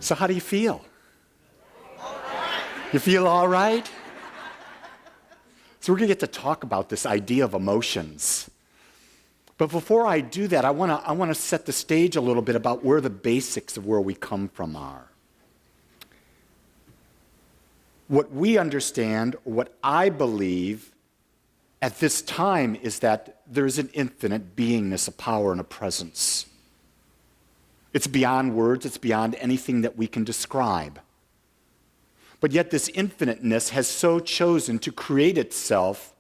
So how do you feel? You feel all right? So we're going to get to talk about this idea of emotions. But before I do that, I want to set the stage a little bit about where the basics of where we come from are. What we understand, what I believe at this time, is that there's an infinite beingness, a power, and a presence. It's beyond words, it's beyond anything that we can describe. But yet this infiniteness has so chosen to create itself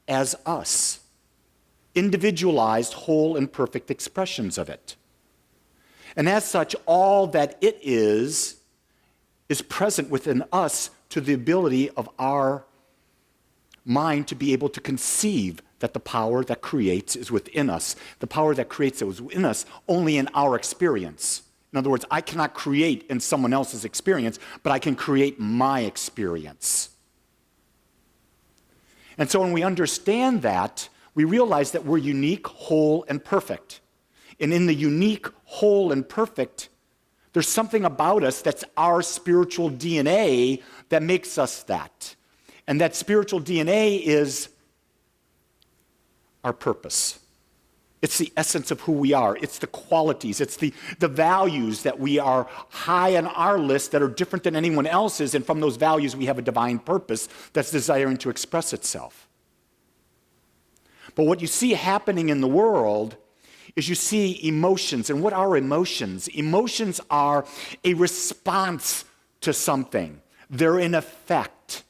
as us, individualized, whole, and perfect expressions of it. And as such, all that it is present within us to the ability of our mind to be able to conceive that the power that creates is within us. The power that creates is within us only in our experience. In other words, I cannot create in someone else's experience, but I can create my experience. And so when we understand that, we realize that we're unique, whole, and perfect. And in the unique, whole, and perfect, there's something about us that's our spiritual DNA that makes us that. And that spiritual DNA is our purpose. It's the essence of who we are. It's the qualities. It's the values that we are high on our list that are different than anyone else's. And from those values, we have a divine purpose that's desiring to express itself. But what you see happening in the world is you see emotions. And what are emotions? Emotions are a response to something. They're an effect.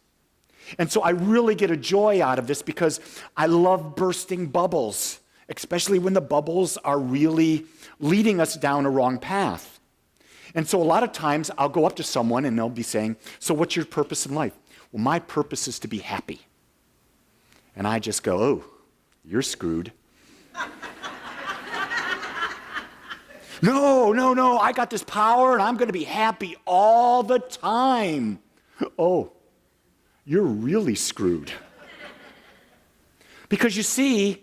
And so I really get a joy out of this because I love bursting bubbles, especially when the bubbles are really leading us down a wrong path. And so a lot of times I'll go up to someone and they'll be saying, so what's your purpose in life? Well, my purpose is to be happy. And I just go, oh, you're screwed. No, I got this power and I'm going to be happy all the time. Oh, you're really screwed. Because you see,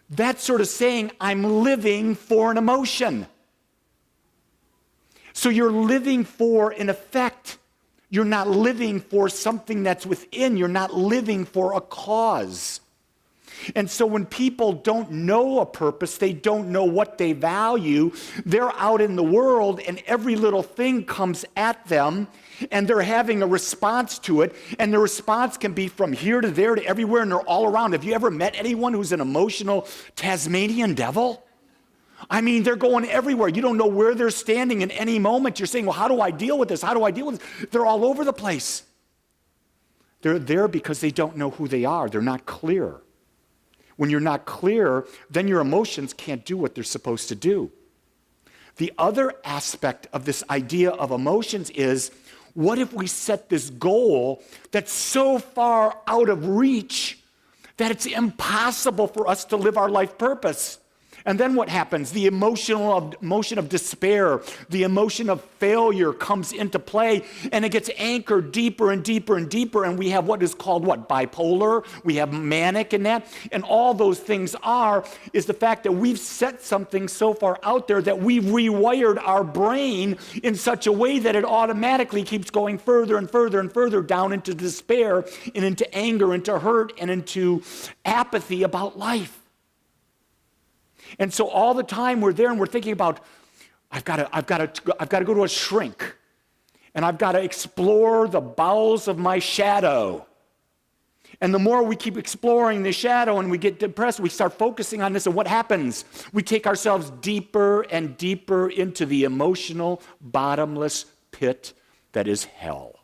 that's sort of saying I'm living for an emotion. So you're living for an effect. You're not living for something that's within. You're not living for a cause. And so when people don't know a purpose, they don't know what they value, they're out in the world and every little thing comes at them and they're having a response to it. And the response can be from here to there to everywhere and they're all around. Have you ever met anyone who's an emotional Tasmanian devil? I mean, they're going everywhere. You don't know where they're standing in any moment. You're saying, well, how do I deal with this? How do I deal with this? They're all over the place. They're there because they don't know who they are. They're not clear. When you're not clear, then your emotions can't do what they're supposed to do. The other aspect of this idea of emotions is, what if we set this goal that's so far out of reach that it's impossible for us to live our life purpose? And then what happens? The emotion of despair, the emotion of failure comes into play, and it gets anchored deeper and deeper and deeper, and we have what is called bipolar, we have manic in that, and all those things is the fact that we've set something so far out there that we've rewired our brain in such a way that it automatically keeps going further and further and further down into despair and into anger, into hurt, and into apathy about life. And so all the time we're there and we're thinking about, I've got to go to a shrink, and I've got to explore the bowels of my shadow. And the more we keep exploring the shadow and we get depressed, we start focusing on this, and what happens? We take ourselves deeper and deeper into the emotional, bottomless pit that is hell.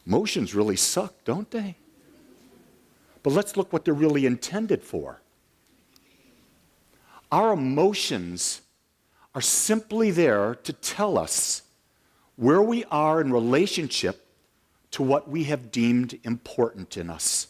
Emotions really suck, don't they? But let's look what they're really intended for. Our emotions are simply there to tell us where we are in relationship to what we have deemed important in us.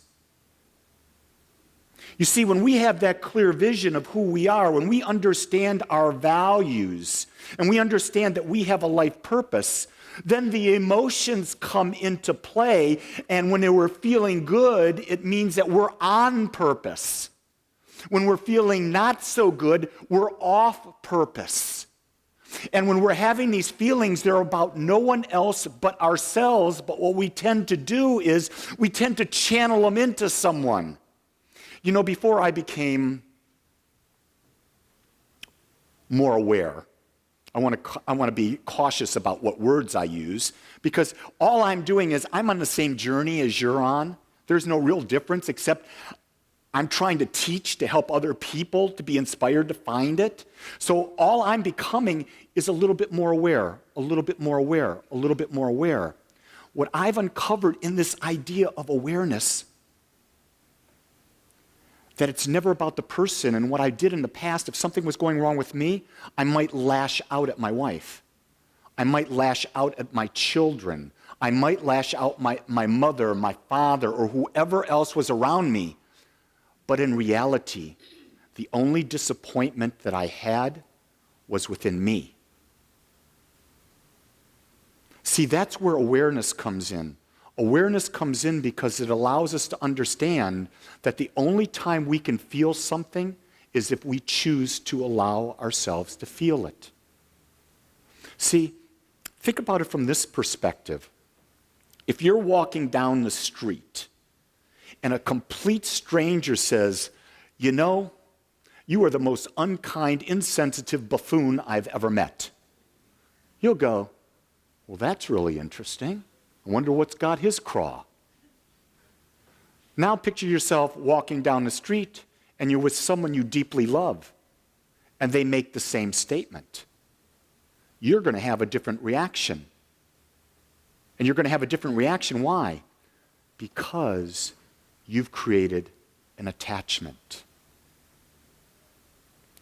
You see, when we have that clear vision of who we are, when we understand our values, and we understand that we have a life purpose, then the emotions come into play, and when we're feeling good, it means that we're on purpose. When we're feeling not so good, we're off purpose. And when we're having these feelings, they're about no one else but ourselves. But what we tend to do is we tend to channel them into someone. You know, before I became more aware, I want to be cautious about what words I use, because all I'm doing is I'm on the same journey as you're on. There's no real difference, except I'm trying to teach to help other people to be inspired to find it. So all I'm becoming is a little bit more aware, a little bit more aware, a little bit more aware. What I've uncovered in this idea of awareness, that it's never about the person. And what I did in the past, if something was going wrong with me, I might lash out at my wife. I might lash out at my children. I might lash out my mother, my father, or whoever else was around me. But in reality, the only disappointment that I had was within me. See, that's where awareness comes in. Awareness comes in because it allows us to understand that the only time we can feel something is if we choose to allow ourselves to feel it. See, think about it from this perspective. If you're walking down the street and a complete stranger says, you know, you are the most unkind, insensitive buffoon I've ever met, you'll go, well, that's really interesting. I wonder what's got his craw. Now picture yourself walking down the street and you're with someone you deeply love and they make the same statement. You're going to have a different reaction. And you're going to have a different reaction. Why? Because you've created an attachment.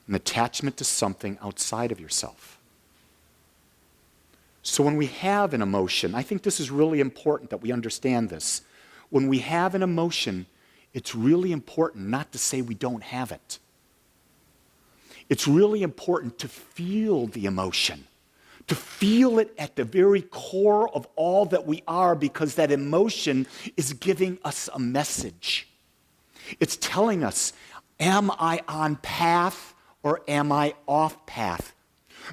An attachment to something outside of yourself. So when we have an emotion, I think this is really important that we understand this. When we have an emotion, it's really important not to say we don't have it. It's really important to feel the emotion, to feel it at the very core of all that we are, because that emotion is giving us a message. It's telling us, am I on path or am I off path?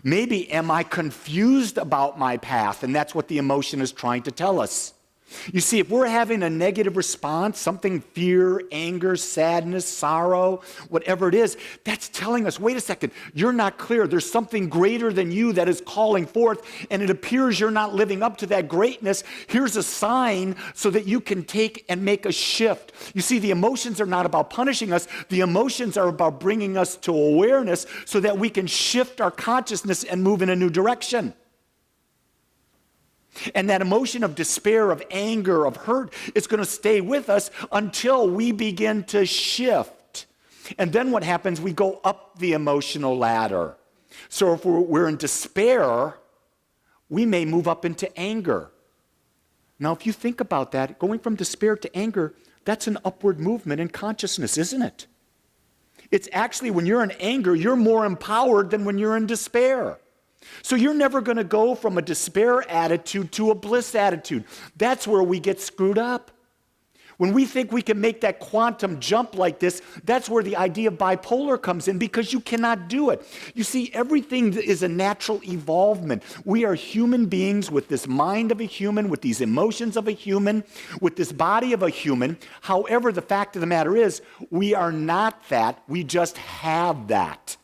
Maybe am I confused about my path, and that's what the emotion is trying to tell us. You see, if we're having a negative response, something fear, anger, sadness, sorrow, whatever it is, that's telling us, wait a second, you're not clear. There's something greater than you that is calling forth, and it appears you're not living up to that greatness. Here's a sign so that you can take and make a shift. You see, the emotions are not about punishing us. The emotions are about bringing us to awareness so that we can shift our consciousness and move in a new direction. And that emotion of despair, of anger, of hurt is going to stay with us until we begin to shift. And then what happens? We go up the emotional ladder. So if we're in despair, we may move up into anger. Now, if you think about that, going from despair to anger, that's an upward movement in consciousness, isn't it? It's actually, when you're in anger, you're more empowered than when you're in despair. So you're never going to go from a despair attitude to a bliss attitude. That's where we get screwed up. When we think we can make that quantum jump like this, that's where the idea of bipolar comes in, because you cannot do it. You see, everything is a natural evolvement. We are human beings with this mind of a human, with these emotions of a human, with this body of a human. However, the fact of the matter is, we are not that. We just have that.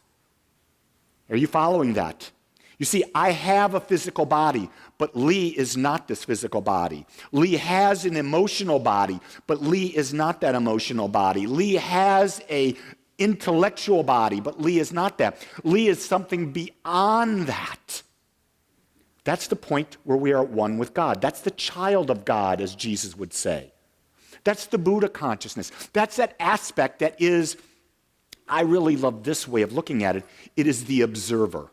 Are you following that? You see, I have a physical body, but Lee is not this physical body. Lee has an emotional body, but Lee is not that emotional body. Lee has an intellectual body, but Lee is not that. Lee is something beyond that. That's the point where we are at one with God. That's the child of God, as Jesus would say. That's the Buddha consciousness. That's that aspect that is, I really love this way of looking at it, it is the observer.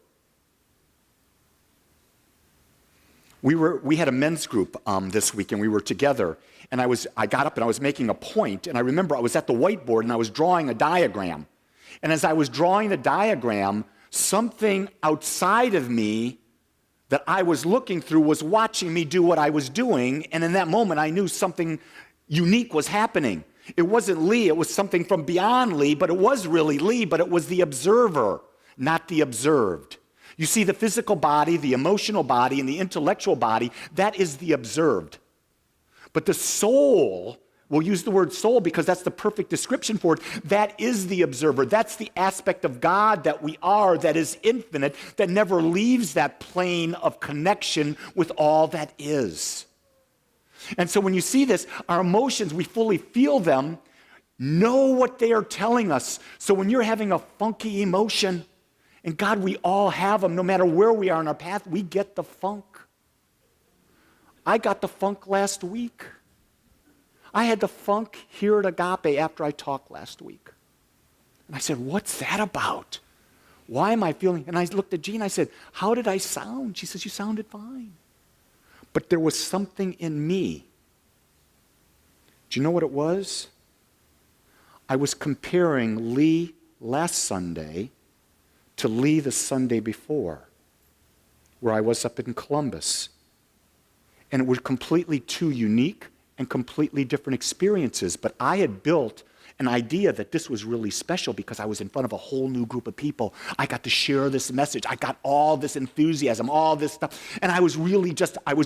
We had a men's group this week, and we were together, and I got up and I was making a point, and I remember I was at the whiteboard and I was drawing a diagram. And as I was drawing the diagram, something outside of me that I was looking through was watching me do what I was doing, and in that moment I knew something unique was happening. It wasn't Lee, it was something from beyond Lee, but it was really Lee, but it was the observer, not the observed. You see, the physical body, the emotional body, and the intellectual body, that is the observed. But the soul, we'll use the word soul because that's the perfect description for it, that is the observer. That's the aspect of God that we are, that is infinite, that never leaves that plane of connection with all that is. And so when you see this, our emotions, we fully feel them, know what they are telling us. So when you're having a funky emotion, and God, we all have them, no matter where we are in our path, we get the funk. I got the funk last week. I had the funk here at Agape after I talked last week. And I said, what's that about? Why am I feeling? And I looked at Jean, I said, how did I sound? She says, you sounded fine. But there was something in me. Do you know what it was? I was comparing Lee last Sunday to Lee the Sunday before, where I was up in Columbus. And it were completely two unique and completely different experiences. But I had built an idea that this was really special because I was in front of a whole new group of people. I got to share this message. I got all this enthusiasm, all this stuff. And I was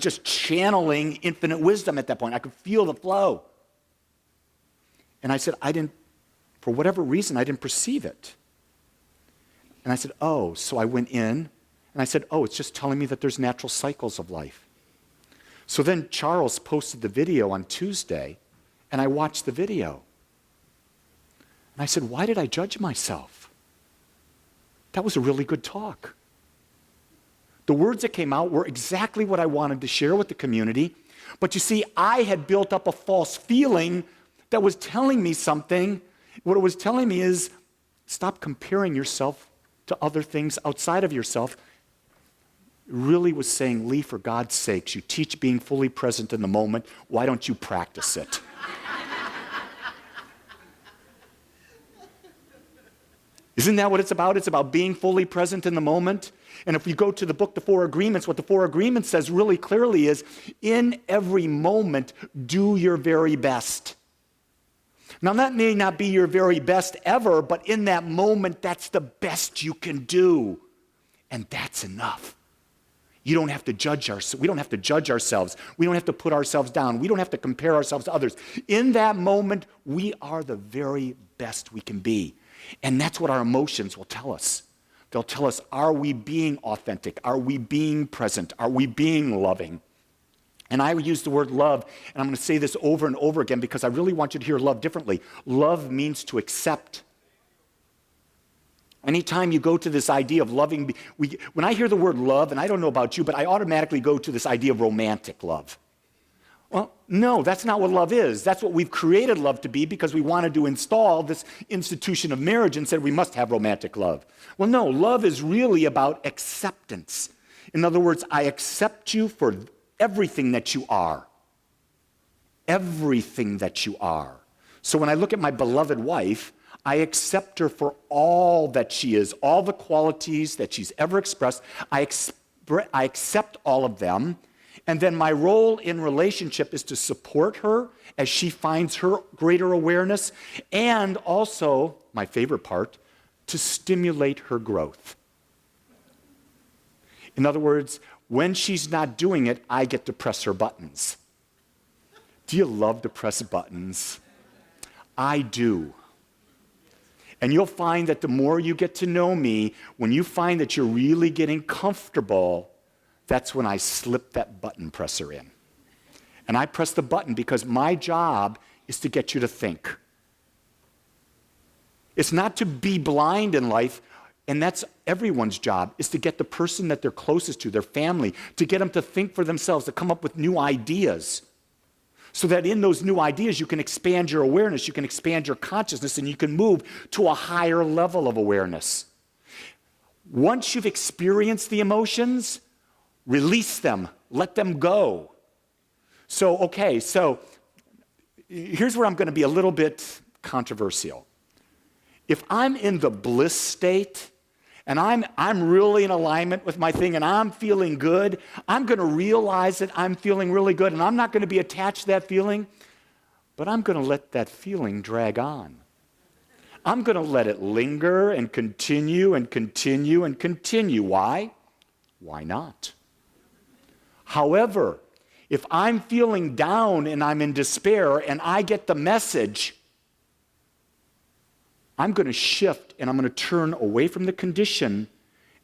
just channeling infinite wisdom at that point. I could feel the flow. And I said, for whatever reason, I didn't perceive it. And I said, oh, so I went in and I said, oh, it's just telling me that there's natural cycles of life. So then Charles posted the video on Tuesday, and I watched the video. And I said, why did I judge myself? That was a really good talk. The words that came out were exactly what I wanted to share with the community. But you see, I had built up a false feeling that was telling me something. What it was telling me is, stop comparing yourself to other things outside of yourself. It really was saying, Lee, for God's sakes, you teach being fully present in the moment. Why don't you practice it? Isn't that what it's about? It's about being fully present in the moment. And if you go to the book, The Four Agreements, what the Four Agreements says really clearly is, in every moment, do your very best. Now, that may not be your very best ever, but in that moment, that's the best you can do. And that's enough. You don't have to judge ourselves. We don't have to judge ourselves. We don't have to put ourselves down. We don't have to compare ourselves to others. In that moment, we are the very best we can be. And that's what our emotions will tell us. They'll tell us, are we being authentic? Are we being present? Are we being loving? And I use the word love, and I'm going to say this over and over again because I really want you to hear love differently. Love means to accept. Anytime you go to this idea of loving, when I hear the word love, and I don't know about you, but I automatically go to this idea of romantic love. Well, no, that's not what love is. That's what we've created love to be because we wanted to install this institution of marriage and said we must have romantic love. Well, no, love is really about acceptance. In other words, I accept you for everything that you are. Everything that you are. So when I look at my beloved wife, I accept her for all that she is, all the qualities that she's ever expressed. I accept all of them. And then my role in relationship is to support her as she finds her greater awareness, and also, my favorite part, to stimulate her growth. In other words, when she's not doing it, I get to press her buttons. Do you love to press buttons? I do. And you'll find that the more you get to know me, when you find that you're really getting comfortable, that's when I slip that button presser in. And I press the button because my job is to get you to think. It's not to be blind in life, and that's everyone's job, is to get the person that they're closest to, their family, to get them to think for themselves, to come up with new ideas. So that in those new ideas, you can expand your awareness, you can expand your consciousness, and you can move to a higher level of awareness. Once you've experienced the emotions, release them, let them go. So here's where I'm going to be a little bit controversial. If I'm in the bliss state, and I'm really in alignment with my thing, and I'm feeling good, I'm going to realize that I'm feeling really good, and I'm not going to be attached to that feeling, but I'm going to let that feeling drag on. I'm going to let it linger and continue and continue and continue. Why? Why not? However, if I'm feeling down and I'm in despair and I get the message, I'm going to shift and I'm going to turn away from the condition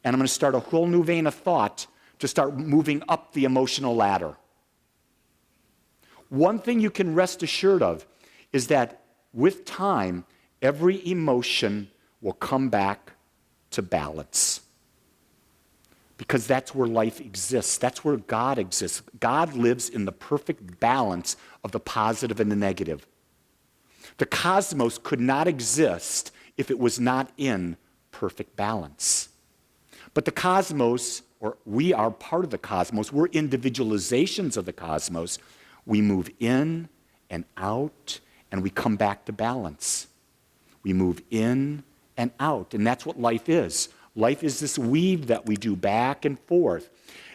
and I'm going to start a whole new vein of thought to start moving up the emotional ladder. One thing you can rest assured of is that with time, every emotion will come back to balance. Because that's where life exists. That's where God exists. God lives in the perfect balance of the positive and the negative. The cosmos could not exist if it was not in perfect balance. But the cosmos, or we are part of the cosmos, we're individualizations of the cosmos. We move in and out, and we come back to balance. We move in and out, and that's what life is. Life is this weave that we do back and forth.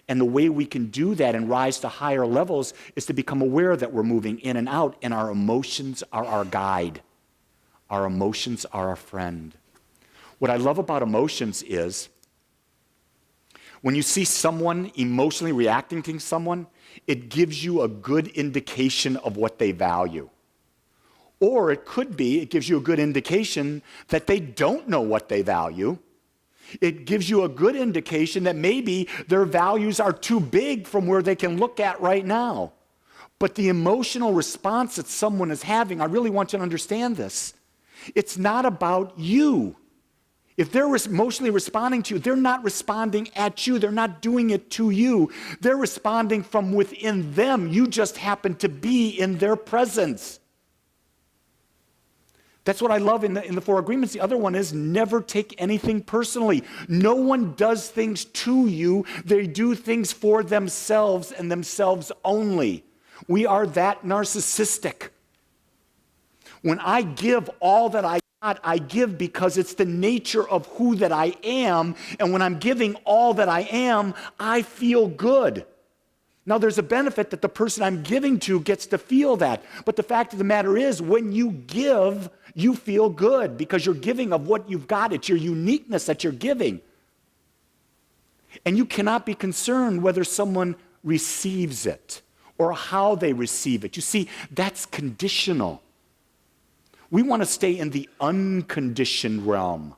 And the way we can do that and rise to higher levels is to become aware that we're moving in and out, and our emotions are our guide. Our emotions are our friend. What I love about emotions is when you see someone emotionally reacting to someone, it gives you a good indication of what they value. Or it could be, it gives you a good indication that they don't know what they value. It gives you a good indication that maybe their values are too big from where they can look at right now. But the emotional response that someone is having, I really want you to understand this. It's not about you. If they're emotionally responding to you, they're not responding at you. They're not doing it to you. They're responding from within them. You just happen to be in their presence. That's what I love in the four agreements. The other one is never take anything personally. No one does things to you. They do things for themselves and themselves only. We are that narcissistic. When I give all that I got, I give because it's the nature of who that I am. And when I'm giving all that I am, I feel good. Now, there's a benefit that the person I'm giving to gets to feel that. But the fact of the matter is, when you give, you feel good because you're giving of what you've got. It's your uniqueness that you're giving. And you cannot be concerned whether someone receives it or how they receive it. You see, that's conditional. We want to stay in the unconditioned realm.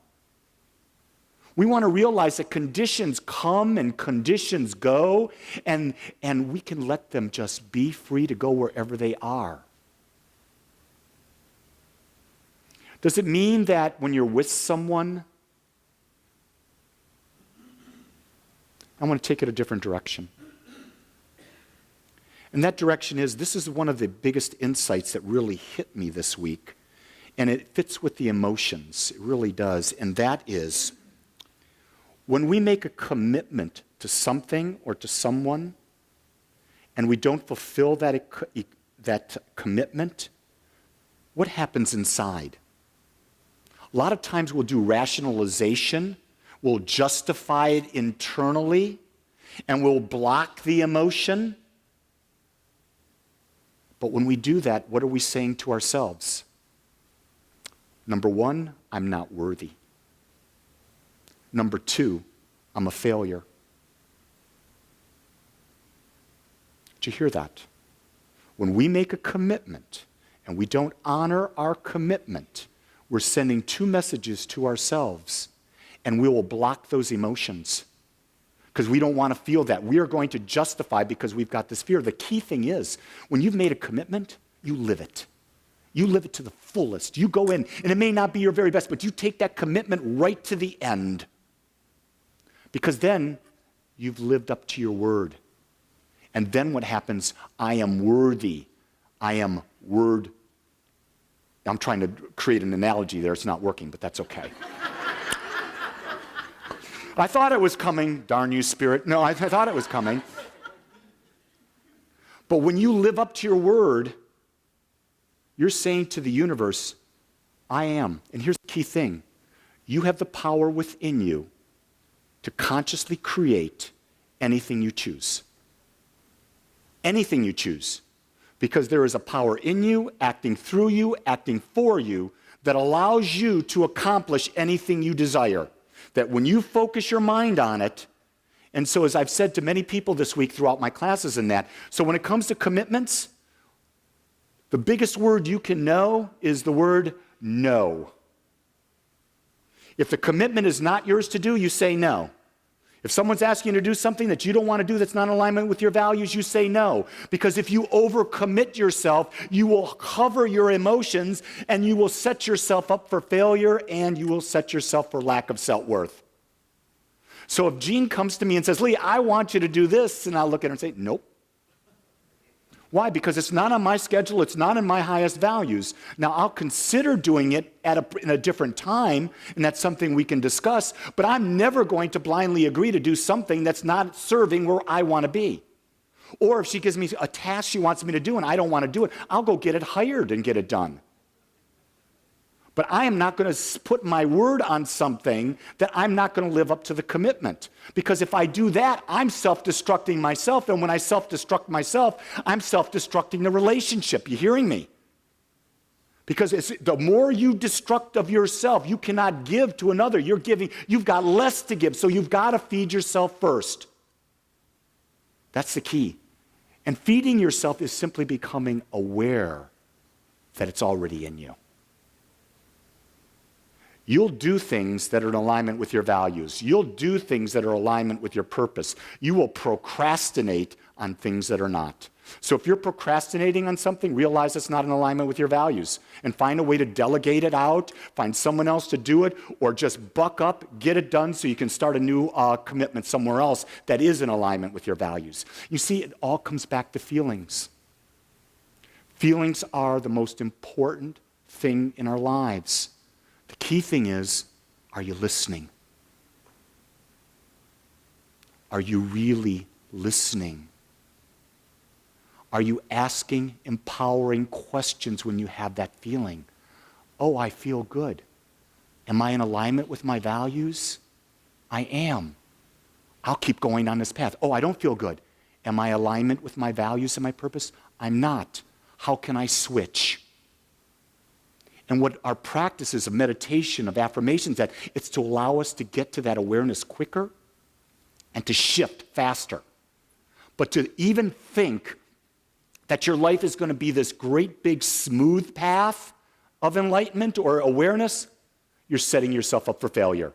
We want to realize that conditions come and conditions go, and we can let them just be free to go wherever they are. Does it mean that when you're with someone, I want to take it a different direction. And that direction is, this is one of the biggest insights that really hit me this week, and it fits with the emotions. It really does, and that is, when we make a commitment to something or to someone, and we don't fulfill that commitment, what happens inside? A lot of times we'll do rationalization, we'll justify it internally, and we'll block the emotion. But when we do that, what are we saying to ourselves? Number one, I'm not worthy. Number two, I'm a failure. Did you hear that? When we make a commitment and we don't honor our commitment, we're sending two messages to ourselves, and we will block those emotions because we don't want to feel that. We are going to justify because we've got this fear. The key thing is, when you've made a commitment, you live it. You live it to the fullest. You go in, and it may not be your very best, but you take that commitment right to the end. Because then you've lived up to your word. And then what happens? I am worthy. I am word. I'm trying to create an analogy there. It's not working, but that's okay. I thought it was coming. Darn you, Spirit. No, I thought it was coming. But when you live up to your word, you're saying to the universe, I am. And here's the key thing. You have the power within you to consciously create anything you choose. Anything you choose. Because there is a power in you, acting through you, acting for you, that allows you to accomplish anything you desire. That when you focus your mind on it, And so as I've said to many people this week throughout my classes and that, so when it comes to commitments, the biggest word you can know is the word no. If the commitment is not yours to do, you say no. If someone's asking you to do something that you don't want to do that's not in alignment with your values, you say no. Because if you overcommit yourself, you will cover your emotions and you will set yourself up for failure and you will set yourself for lack of self-worth. So if Jean comes to me and says, Lee, I want you to do this, and I'll look at her and say, nope. Why? Because it's not on my schedule, it's not in my highest values. Now, I'll consider doing it in a different time, and that's something we can discuss, but I'm never going to blindly agree to do something that's not serving where I want to be. Or if she gives me a task she wants me to do and I don't want to do it, I'll go get it hired and get it done. But I am not going to put my word on something that I'm not going to live up to the commitment. Because if I do that, I'm self-destructing myself. And when I self-destruct myself, I'm self-destructing the relationship. You hearing me? Because the more you destruct of yourself, you cannot give to another. You've got less to give. So you've got to feed yourself first. That's the key. And feeding yourself is simply becoming aware that it's already in you. You'll do things that are in alignment with your values. You'll do things that are in alignment with your purpose. You will procrastinate on things that are not. So if you're procrastinating on something, realize it's not in alignment with your values and find a way to delegate it out, find someone else to do it, or just buck up, get it done so you can start a new commitment somewhere else that is in alignment with your values. You see, it all comes back to feelings. Feelings are the most important thing in our lives. The key thing is, are you listening? Are you really listening? Are you asking empowering questions when you have that feeling? Oh, I feel good. Am I in alignment with my values? I am. I'll keep going on this path. Oh, I don't feel good. Am I in alignment with my values and my purpose? I'm not. How can I switch? And what our practice is of meditation, of affirmations, that it's to allow us to get to that awareness quicker and to shift faster. But to even think that your life is going to be this great big smooth path of enlightenment or awareness, you're setting yourself up for failure.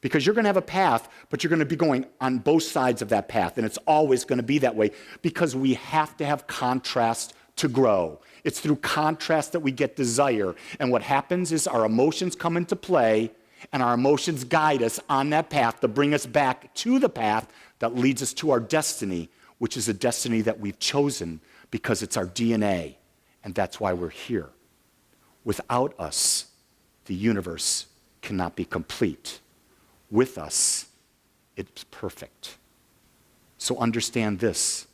Because you're going to have a path, but you're going to be going on both sides of that path, and it's always going to be that way because we have to have contrast to grow. It's through contrast that we get desire. And what happens is our emotions come into play, and our emotions guide us on that path to bring us back to the path that leads us to our destiny, which is a destiny that we've chosen because it's our DNA, and that's why we're here. Without us, the universe cannot be complete. With us, it's perfect. So understand this.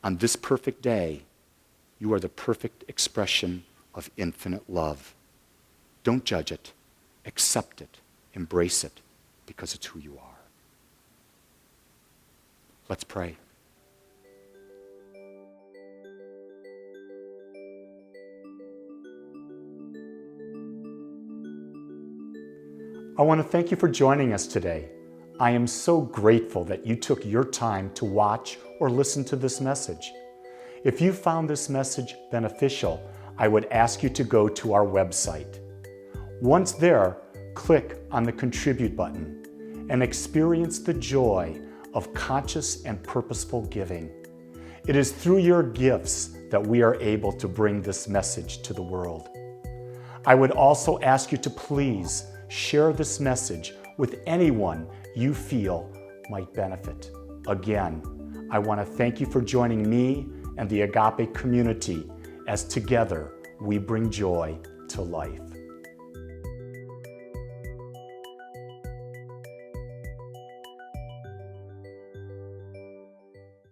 On this perfect day, you are the perfect expression of infinite love. Don't judge it. Accept it. Embrace it, because it's who you are. Let's pray. I want to thank you for joining us today. I am so grateful that you took your time to watch or listen to this message. If you found this message beneficial, I would ask you to go to our website. Once there, click on the Contribute button and experience the joy of conscious and purposeful giving. It is through your gifts that we are able to bring this message to the world. I would also ask you to please share this message with anyone you feel might benefit. Again, I want to thank you for joining me and the Agape community as together we bring joy to life.